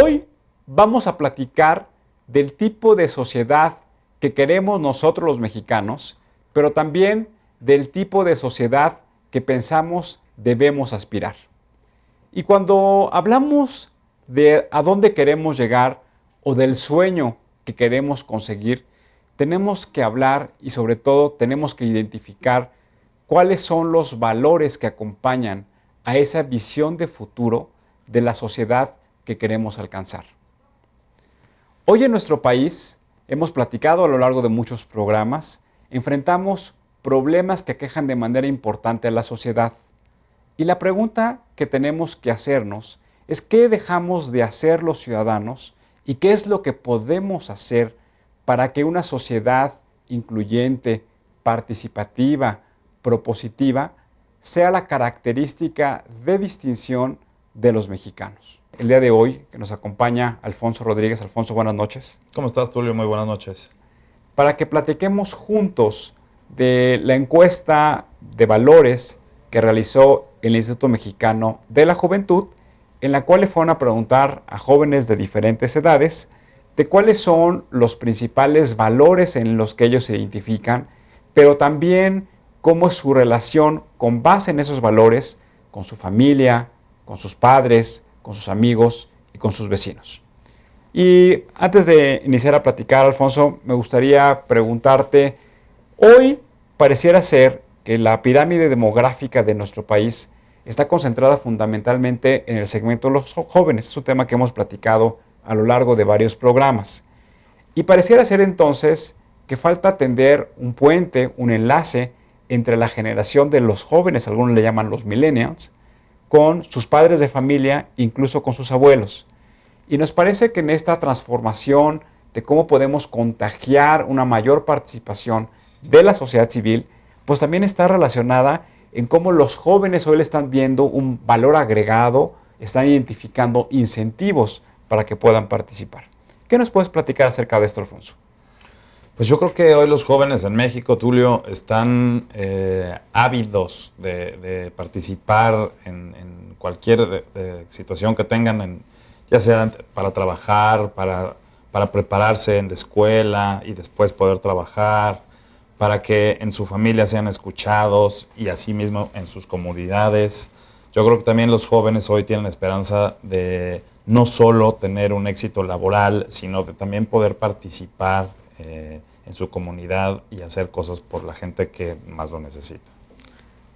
Hoy vamos a platicar del tipo de sociedad que queremos nosotros los mexicanos, pero también del tipo de sociedad que pensamos debemos aspirar. Y cuando hablamos de a dónde queremos llegar o del sueño que queremos conseguir, tenemos que hablar y sobre todo tenemos que identificar cuáles son los valores que acompañan a esa visión de futuro de la sociedad que queremos alcanzar. Hoy en nuestro país, hemos platicado a lo largo de muchos programas, enfrentamos problemas que aquejan de manera importante a la sociedad. Y la pregunta que tenemos que hacernos es qué dejamos de hacer los ciudadanos y qué es lo que podemos hacer para que una sociedad incluyente, participativa, propositiva, sea la característica de distinción de los mexicanos. El día de hoy, que nos acompaña Alfonso Rodríguez. Alfonso, buenas noches. ¿Cómo estás, Tulio? Muy buenas noches. Para que platiquemos juntos de la encuesta de valores que realizó el Instituto Mexicano de la Juventud, en la cual le fueron a preguntar a jóvenes de diferentes edades de cuáles son los principales valores en los que ellos se identifican, pero también cómo es su relación con base en esos valores con su familia, con sus padres, con sus amigos y con sus vecinos. Y antes de iniciar a platicar, Alfonso, me gustaría preguntarte, hoy pareciera ser que la pirámide demográfica de nuestro país está concentrada fundamentalmente en el segmento de los jóvenes. Es un tema que hemos platicado a lo largo de varios programas. Y pareciera ser entonces que falta tender un puente, un enlace entre la generación de los jóvenes, algunos le llaman los millennials, con sus padres de familia, incluso con sus abuelos. Y nos parece que en esta transformación de cómo podemos contagiar una mayor participación de la sociedad civil, pues también está relacionada en cómo los jóvenes hoy le están viendo un valor agregado, están identificando incentivos para que puedan participar. ¿Qué nos puedes platicar acerca de esto, Alfonso? Pues yo creo que hoy los jóvenes en México, Tulio, están ávidos de participar en cualquier situación que tengan, ya sea para trabajar, para prepararse en la escuela y después poder trabajar, para que en su familia sean escuchados y asimismo en sus comunidades. Yo creo que también los jóvenes hoy tienen la esperanza de no solo tener un éxito laboral, sino de también poder participar en su comunidad y hacer cosas por la gente que más lo necesita.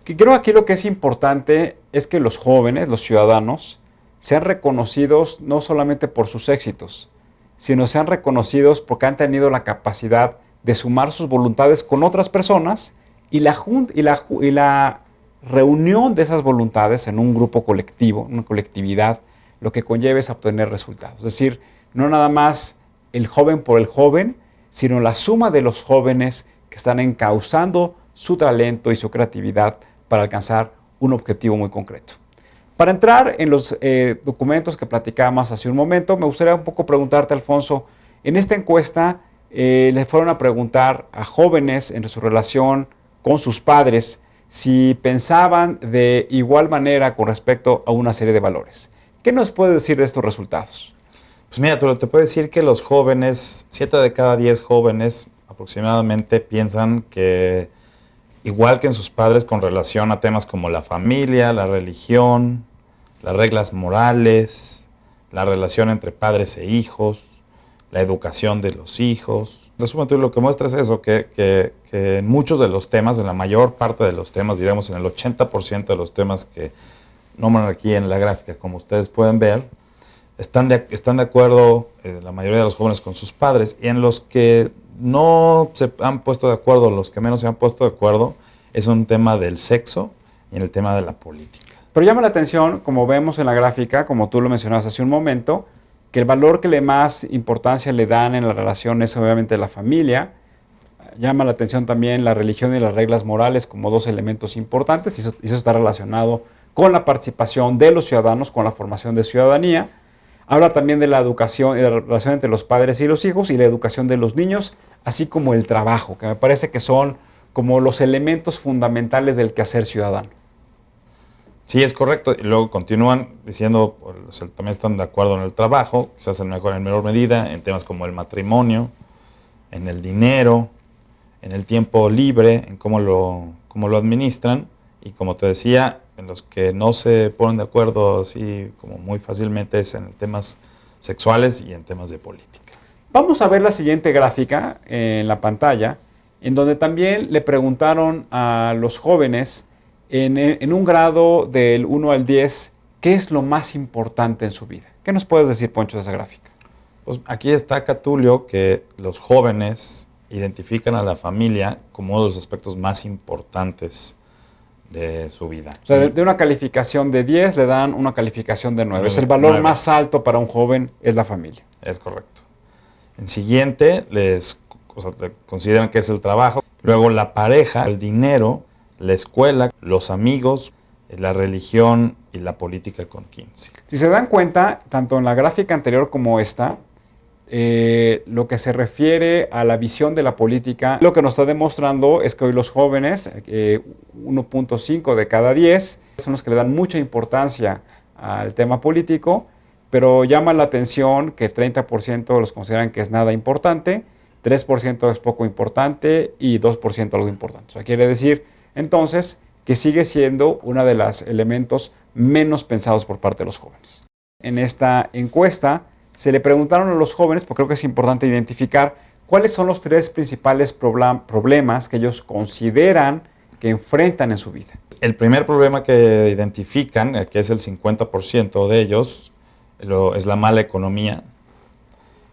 Creo aquí lo que es importante es que los jóvenes, los ciudadanos, sean reconocidos no solamente por sus éxitos, sino sean reconocidos porque han tenido la capacidad de sumar sus voluntades con otras personas y la reunión de esas voluntades en un grupo colectivo, una colectividad, lo que conlleva es obtener resultados. Es decir, no nada más el joven por el joven, sino la suma de los jóvenes que están encauzando su talento y su creatividad para alcanzar un objetivo muy concreto. Para entrar en los documentos que platicábamos hace un momento, me gustaría un poco preguntarte, Alfonso, en esta encuesta le fueron a preguntar a jóvenes en su relación con sus padres si pensaban de igual manera con respecto a una serie de valores. ¿Qué nos puedes decir de estos resultados? Pues mira, te puedo decir que los jóvenes, 7 de cada 10 jóvenes aproximadamente piensan que igual que en sus padres con relación a temas como la familia, la religión, las reglas morales, la relación entre padres e hijos, la educación de los hijos. En resumen, lo que muestra es eso, que en muchos de los temas, en la mayor parte de los temas, digamos en el 80% de los temas que nombran aquí en la gráfica, como ustedes pueden ver, están de acuerdo la mayoría de los jóvenes con sus padres, y en los que no se han puesto de acuerdo, los que menos se han puesto de acuerdo, es un tema del sexo y en el tema de la política. Pero llama la atención, como vemos en la gráfica, como tú lo mencionabas hace un momento, que el valor que más importancia le dan en la relación es obviamente la familia. Llama la atención también la religión y las reglas morales como dos elementos importantes, y eso está relacionado con la participación de los ciudadanos, con la formación de ciudadanía. Habla también de la educación y de la relación entre los padres y los hijos y la educación de los niños, así como el trabajo, que me parece que son como los elementos fundamentales del quehacer ciudadano. Sí, es correcto. Y luego continúan diciendo, o sea, también están de acuerdo en el trabajo, quizás en menor medida, en temas como el matrimonio, en el dinero, en el tiempo libre, en cómo lo administran. Y como te decía, en los que no se ponen de acuerdo así como muy fácilmente es en temas sexuales y en temas de política. Vamos a ver la siguiente gráfica en la pantalla, en donde también le preguntaron a los jóvenes en un grado del 1 al 10, ¿qué es lo más importante en su vida? ¿Qué nos puedes decir, Poncho, de esa gráfica? Pues aquí destaca Tulio que los jóvenes identifican a la familia como uno de los aspectos más importantes de su vida. O sea, de una calificación de 10 le dan una calificación de 9. Es el valor 9. más alto para un joven, es la familia. Es correcto. En siguiente, consideran que es el trabajo. Luego la pareja, el dinero, la escuela, los amigos, la religión y la política con 15. Si se dan cuenta, tanto en la gráfica anterior como esta, lo que se refiere a la visión de la política, lo que nos está demostrando es que hoy los jóvenes, 1.5 de cada 10, son los que le dan mucha importancia al tema político, pero llama la atención que 30% los consideran que es nada importante, 3% es poco importante y 2% algo importante. O sea, quiere decir entonces que sigue siendo uno de los elementos menos pensados por parte de los jóvenes. En esta encuesta se le preguntaron a los jóvenes, porque creo que es importante identificar cuáles son los 3 principales problemas que ellos consideran que enfrentan en su vida. El primer problema que identifican, que es el 50% de ellos, es la mala economía.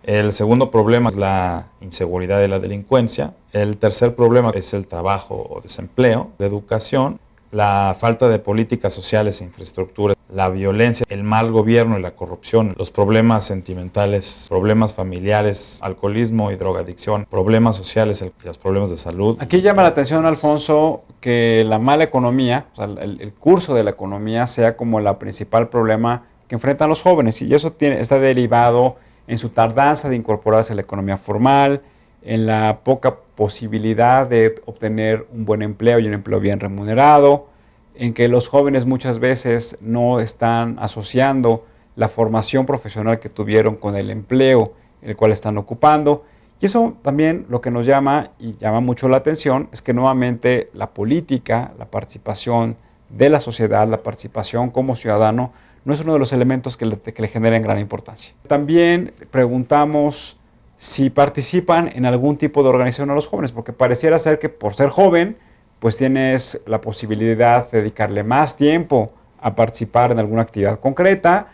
El segundo problema es la inseguridad y la delincuencia. El tercer problema es el trabajo o desempleo, la educación, la falta de políticas sociales e infraestructura, la violencia, el mal gobierno y la corrupción, los problemas sentimentales, problemas familiares, alcoholismo y drogadicción, problemas sociales y los problemas de salud. Aquí llama la atención, Alfonso, que la mala economía, o sea, el curso de la economía sea como el principal problema que enfrentan los jóvenes, y eso está derivado en su tardanza de incorporarse a la economía formal, en la poca posibilidad de obtener un buen empleo y un empleo bien remunerado, en que los jóvenes muchas veces no están asociando la formación profesional que tuvieron con el empleo en el cual están ocupando. Y eso también lo que nos llama y llama mucho la atención es que nuevamente la política, la participación de la sociedad, la participación como ciudadano, no es uno de los elementos que le generen gran importancia. También preguntamos si participan en algún tipo de organización a los jóvenes, porque pareciera ser que por ser joven, pues tienes la posibilidad de dedicarle más tiempo a participar en alguna actividad concreta,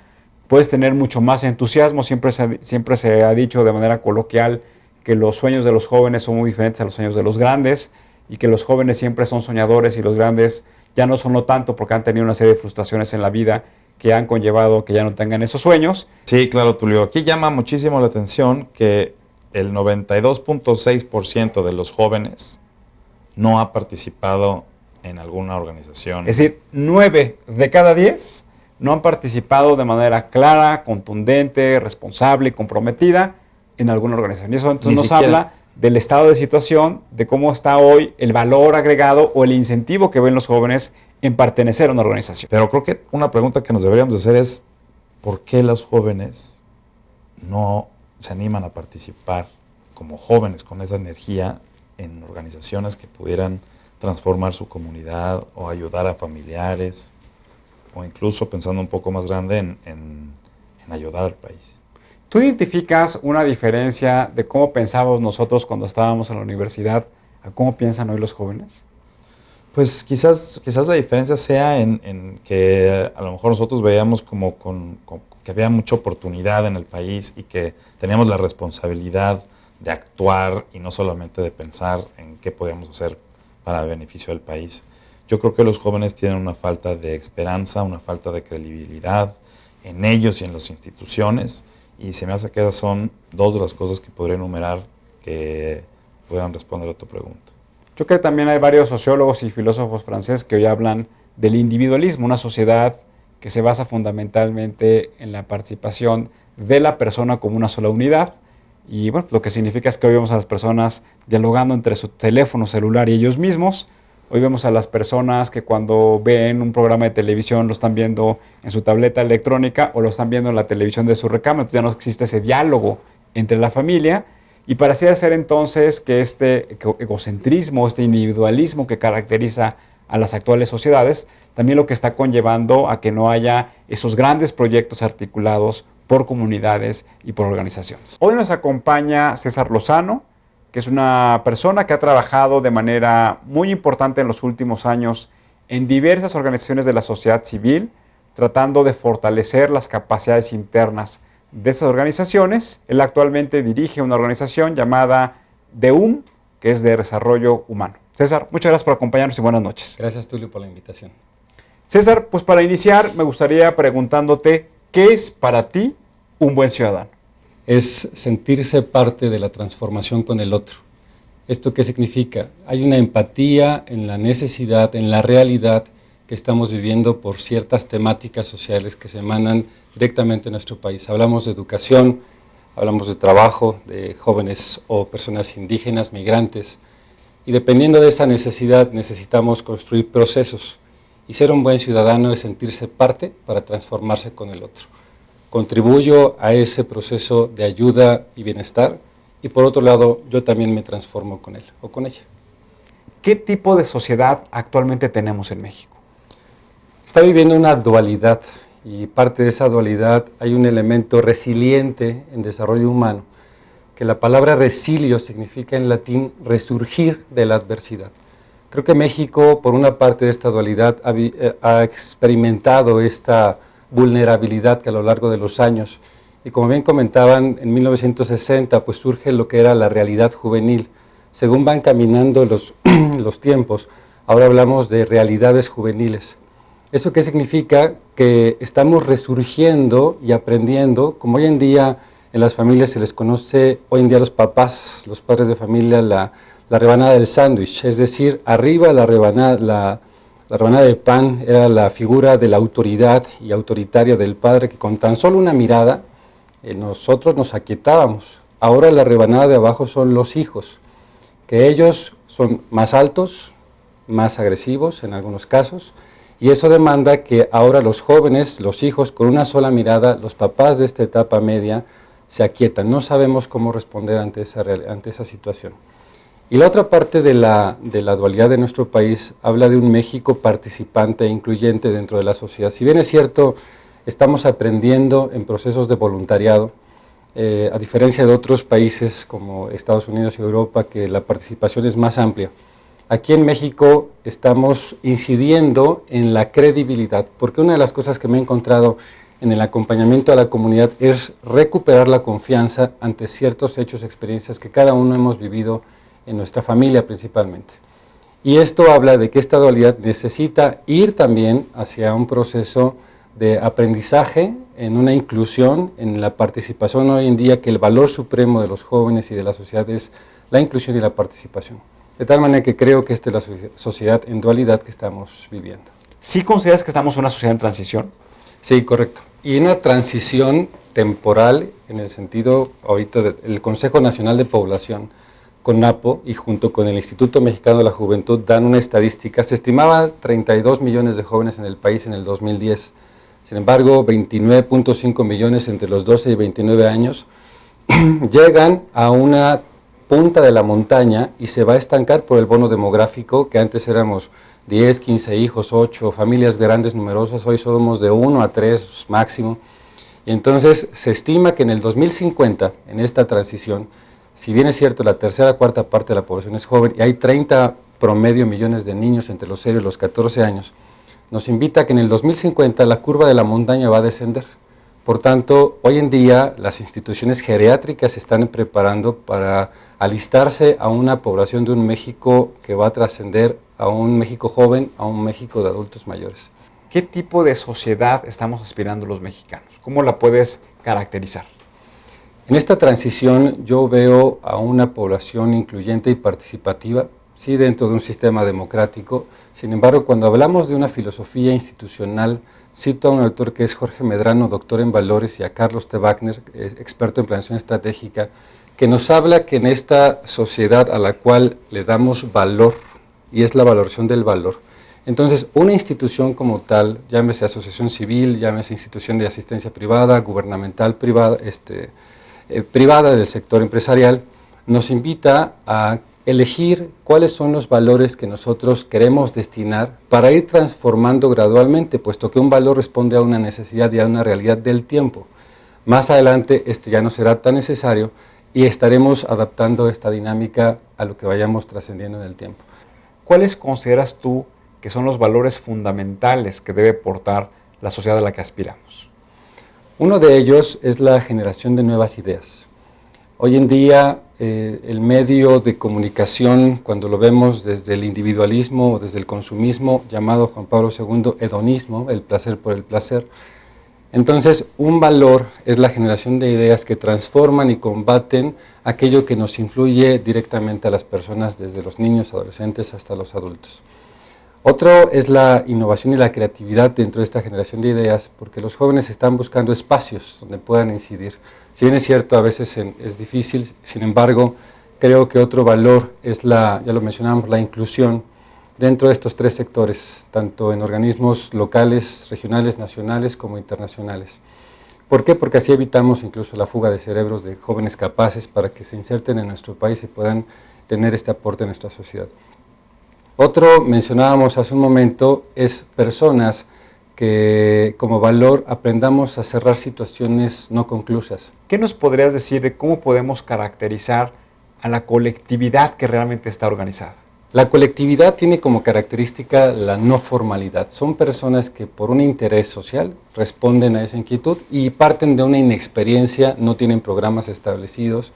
puedes tener mucho más entusiasmo. Siempre se ha dicho de manera coloquial que los sueños de los jóvenes son muy diferentes a los sueños de los grandes, y que los jóvenes siempre son soñadores y los grandes ya no son lo tanto porque han tenido una serie de frustraciones en la vida que han conllevado que ya no tengan esos sueños. Sí, claro, Tulio. Aquí llama muchísimo la atención que el 92.6% de los jóvenes no ha participado en alguna organización. Es decir, 9 de cada 10 no han participado de manera clara, contundente, responsable y comprometida en alguna organización. Y eso entonces nos habla del estado de situación, de cómo está hoy el valor agregado o el incentivo que ven los jóvenes en pertenecer a una organización. Pero creo que una pregunta que nos deberíamos hacer es, ¿por qué los jóvenes no se animan a participar como jóvenes con esa energía en organizaciones que pudieran transformar su comunidad o ayudar a familiares, o incluso pensando un poco más grande en ayudar al país? ¿Tú identificas una diferencia de cómo pensábamos nosotros cuando estábamos en la universidad a cómo piensan hoy los jóvenes? Pues quizás la diferencia sea en que a lo mejor nosotros veíamos que había mucha oportunidad en el país y que teníamos la responsabilidad de actuar y no solamente de pensar en qué podíamos hacer para el beneficio del país. Yo creo que los jóvenes tienen una falta de esperanza, una falta de credibilidad en ellos y en las instituciones, y se me hace que esas son dos de las cosas que podría enumerar que pudieran responder a tu pregunta. Yo creo que también hay varios sociólogos y filósofos franceses que hoy hablan del individualismo, una sociedad que se basa fundamentalmente en la participación de la persona como una sola unidad. Y bueno, lo que significa es que hoy vemos a las personas dialogando entre su teléfono celular y ellos mismos, Hoy vemos a las personas que cuando ven un programa de televisión lo están viendo en su tableta electrónica o lo están viendo en la televisión de su recámara. Entonces ya no existe ese diálogo entre la familia. Y pareciera ser entonces que este egocentrismo, este individualismo que caracteriza a las actuales sociedades, también lo que está conllevando a que no haya esos grandes proyectos articulados por comunidades y por organizaciones. Hoy nos acompaña César Lozano, que es una persona que ha trabajado de manera muy importante en los últimos años en diversas organizaciones de la sociedad civil, tratando de fortalecer las capacidades internas de esas organizaciones. Él actualmente dirige una organización llamada DEUM, que es de Desarrollo Humano. César, muchas gracias por acompañarnos y buenas noches. Gracias, Tulio, por la invitación. César, pues para iniciar me gustaría preguntándote, ¿qué es para ti un buen ciudadano? Es sentirse parte de la transformación con el otro. ¿Esto qué significa? Hay una empatía en la necesidad, en la realidad que estamos viviendo por ciertas temáticas sociales que se emanan directamente en nuestro país. Hablamos de educación, hablamos de trabajo, de jóvenes o personas indígenas, migrantes, y dependiendo de esa necesidad necesitamos construir procesos. Y ser un buen ciudadano es sentirse parte para transformarse con el otro. Contribuyo a ese proceso de ayuda y bienestar y por otro lado yo también me transformo con él o con ella. ¿Qué tipo de sociedad actualmente tenemos en México? Está viviendo una dualidad y parte de esa dualidad hay un elemento resiliente en desarrollo humano, que la palabra resilio significa en latín resurgir de la adversidad. Creo que México, por una parte de esta dualidad, ha experimentado esta vulnerabilidad que a lo largo de los años, y como bien comentaban, en 1960 pues surge lo que era la realidad juvenil. Según van caminando los tiempos, ahora hablamos de realidades juveniles. ¿Eso qué significa? Que estamos resurgiendo y aprendiendo, como hoy en día en las familias se les conoce, hoy en día los papás, los padres de familia, la rebanada del sándwich, es decir, arriba la rebanada de pan era la figura de la autoridad y autoritaria del padre que con tan solo una mirada nosotros nos aquietábamos. Ahora la rebanada de abajo son los hijos, que ellos son más altos, más agresivos en algunos casos, y eso demanda que ahora los jóvenes, los hijos, con una sola mirada, los papás de esta etapa media se aquietan. No sabemos cómo responder ante esa situación. Y la otra parte de la dualidad de nuestro país habla de un México participante e incluyente dentro de la sociedad. Si bien es cierto, estamos aprendiendo en procesos de voluntariado, a diferencia de otros países como Estados Unidos y Europa, que la participación es más amplia. Aquí en México estamos incidiendo en la credibilidad, porque una de las cosas que me he encontrado en el acompañamiento a la comunidad es recuperar la confianza ante ciertos hechos, experiencias que cada uno hemos vivido en nuestra familia principalmente. Y esto habla de que esta dualidad necesita ir también hacia un proceso de aprendizaje, en una inclusión, en la participación hoy en día, que el valor supremo de los jóvenes y de la sociedad es la inclusión y la participación. De tal manera que creo que esta es la sociedad en dualidad que estamos viviendo. ¿Sí consideras que estamos en una sociedad en transición? Sí, correcto. Y una transición temporal en el sentido, ahorita, del Consejo Nacional de Población, CONAPO, y junto con el Instituto Mexicano de la Juventud dan una estadística. Se estimaba 32 millones de jóvenes en el país en el 2010. Sin embargo, 29.5 millones entre los 12 y 29 años llegan a una punta de la montaña y se va a estancar por el bono demográfico, que antes éramos 10, 15 hijos, 8, familias grandes, numerosas, hoy somos de 1 a 3 máximo. Y entonces se estima que en el 2050, en esta transición, si bien es cierto la tercera, cuarta parte de la población es joven y hay 30 promedio millones de niños entre los 0 y los 14 años, nos invita a que en el 2050 la curva de la montaña va a descender. Por tanto, hoy en día las instituciones geriátricas se están preparando para alistarse a una población de un México que va a trascender a un México joven, a un México de adultos mayores. ¿Qué tipo de sociedad estamos aspirando los mexicanos? ¿Cómo la puedes caracterizar? En esta transición yo veo a una población incluyente y participativa, sí dentro de un sistema democrático. Sin embargo, cuando hablamos de una filosofía institucional, cito a un autor que es Jorge Medrano, doctor en valores, y a Carlos T. Wagner, experto en planeación estratégica, que nos habla que en esta sociedad a la cual le damos valor y es la valoración del valor. Entonces, una institución como tal, llámese asociación civil, llámese institución de asistencia privada, gubernamental privada, privada del sector empresarial, nos invita a elegir cuáles son los valores que nosotros queremos destinar para ir transformando gradualmente, puesto que un valor responde a una necesidad y a una realidad del tiempo. Más adelante ya no será tan necesario y estaremos adaptando esta dinámica a lo que vayamos trascendiendo en el tiempo. ¿Cuáles consideras tú que son los valores fundamentales que debe portar la sociedad a la que aspiramos? Uno de ellos es la generación de nuevas ideas. Hoy en día el medio de comunicación, cuando lo vemos desde el individualismo o desde el consumismo, llamado Juan Pablo II hedonismo, el placer por el placer, entonces un valor es la generación de ideas que transforman y combaten aquello que nos influye directamente a las personas, desde los niños, adolescentes hasta los adultos. Otro es la innovación y la creatividad dentro de esta generación de ideas, porque los jóvenes están buscando espacios donde puedan incidir. Si bien es cierto, a veces es difícil, sin embargo, creo que otro valor es ya lo mencionamos, la inclusión dentro de estos tres sectores, tanto en organismos locales, regionales, nacionales como internacionales. ¿Por qué? Porque así evitamos incluso la fuga de cerebros de jóvenes capaces para que se inserten en nuestro país y puedan tener este aporte en nuestra sociedad. Otro, mencionábamos hace un momento, es personas que como valor aprendamos a cerrar situaciones no conclusas. ¿Qué nos podrías decir de cómo podemos caracterizar a la colectividad que realmente está organizada? La colectividad tiene como característica la no formalidad. Son personas que por un interés social responden a esa inquietud y parten de una inexperiencia, no tienen programas establecidos.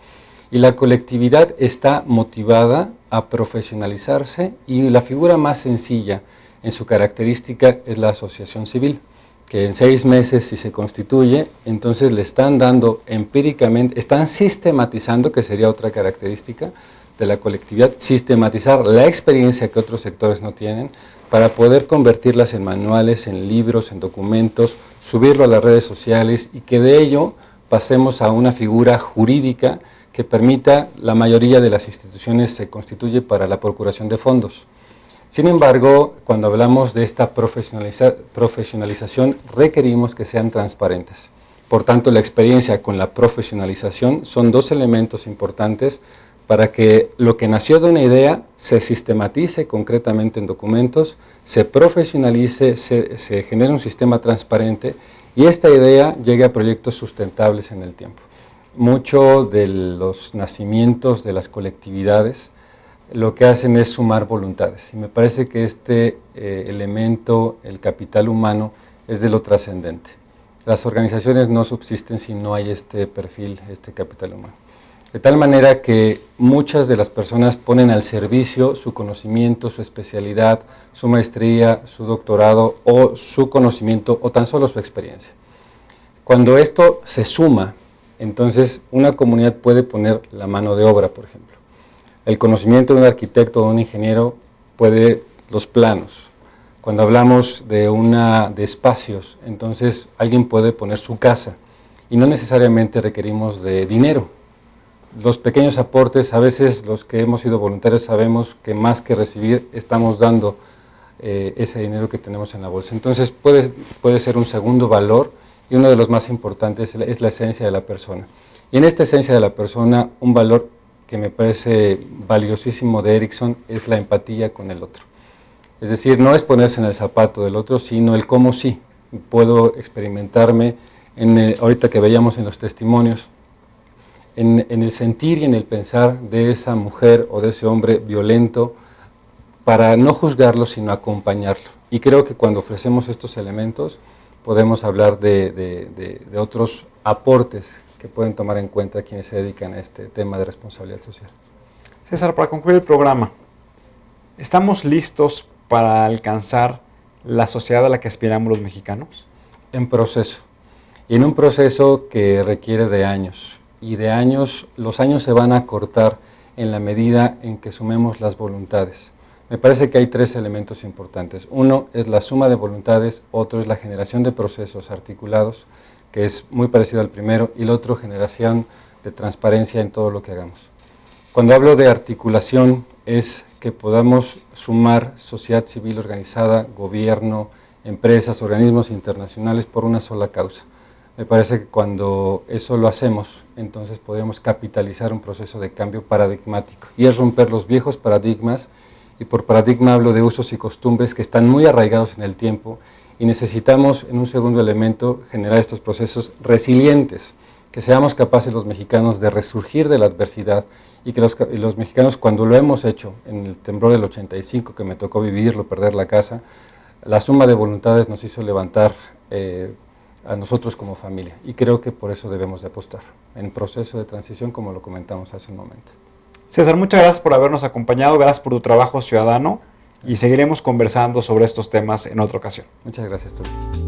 Y la colectividad está motivada a profesionalizarse y la figura más sencilla en su característica es la asociación civil, que en 6 meses si se constituye, entonces le están dando empíricamente, están sistematizando, que sería otra característica de la colectividad, sistematizar la experiencia que otros sectores no tienen para poder convertirlas en manuales, en libros, en documentos, subirlo a las redes sociales y que de ello pasemos a una figura jurídica que permita, la mayoría de las instituciones se constituye para la procuración de fondos. Sin embargo, cuando hablamos de esta profesionalización, requerimos que sean transparentes. Por tanto, la experiencia con la profesionalización son 2 elementos importantes para que lo que nació de una idea se sistematice concretamente en documentos, se profesionalice, se genere un sistema transparente y esta idea llegue a proyectos sustentables en el tiempo. Mucho de los nacimientos de las colectividades lo que hacen es sumar voluntades y me parece que este elemento, el capital humano, es de lo trascendente. Las organizaciones no subsisten si no hay este perfil, este capital humano. De tal manera que muchas de las personas ponen al servicio su conocimiento, su especialidad, su maestría, su doctorado o su conocimiento o tan solo su experiencia. Cuando esto se suma, entonces una comunidad puede poner la mano de obra, por ejemplo. El conocimiento de un arquitecto o de un ingeniero puede los planos. Cuando hablamos de espacios, entonces alguien puede poner su casa y no necesariamente requerimos de dinero. Los pequeños aportes, a veces los que hemos sido voluntarios sabemos que más que recibir estamos dando ese dinero que tenemos en la bolsa. Entonces puede ser un segundo valor y uno de los más importantes es la esencia de la persona. Y en esta esencia de la persona, un valor que me parece valiosísimo de Erikson es la empatía con el otro. Es decir, no es ponerse en el zapato del otro, sino el cómo sí. Puedo experimentarme, ahorita que veíamos en los testimonios, en el sentir y en el pensar de esa mujer o de ese hombre violento, para no juzgarlo, sino acompañarlo. Y creo que cuando ofrecemos estos elementos, podemos hablar de otros aportes que pueden tomar en cuenta quienes se dedican a este tema de responsabilidad social. César, para concluir el programa, ¿estamos listos para alcanzar la sociedad a la que aspiramos los mexicanos? En proceso, y en un proceso que requiere de años, y de años, los años se van a acortar en la medida en que sumemos las voluntades. Me parece que hay 3 elementos importantes. Uno es la suma de voluntades, otro es la generación de procesos articulados, que es muy parecido al primero, y el otro, generación de transparencia en todo lo que hagamos. Cuando hablo de articulación, es que podamos sumar sociedad civil organizada, gobierno, empresas, organismos internacionales por una sola causa. Me parece que cuando eso lo hacemos, entonces podemos capitalizar un proceso de cambio paradigmático, y es romper los viejos paradigmas, y por paradigma hablo de usos y costumbres que están muy arraigados en el tiempo, y necesitamos, en un segundo elemento, generar estos procesos resilientes, que seamos capaces los mexicanos de resurgir de la adversidad, y que los mexicanos, cuando lo hemos hecho, en el temblor del 85, que me tocó vivirlo, perder la casa, la suma de voluntades nos hizo levantar a nosotros como familia, y creo que por eso debemos de apostar en proceso de transición, como lo comentamos hace un momento. César, muchas gracias por habernos acompañado, gracias por tu trabajo ciudadano, y seguiremos conversando sobre estos temas en otra ocasión. Muchas gracias, Tulio.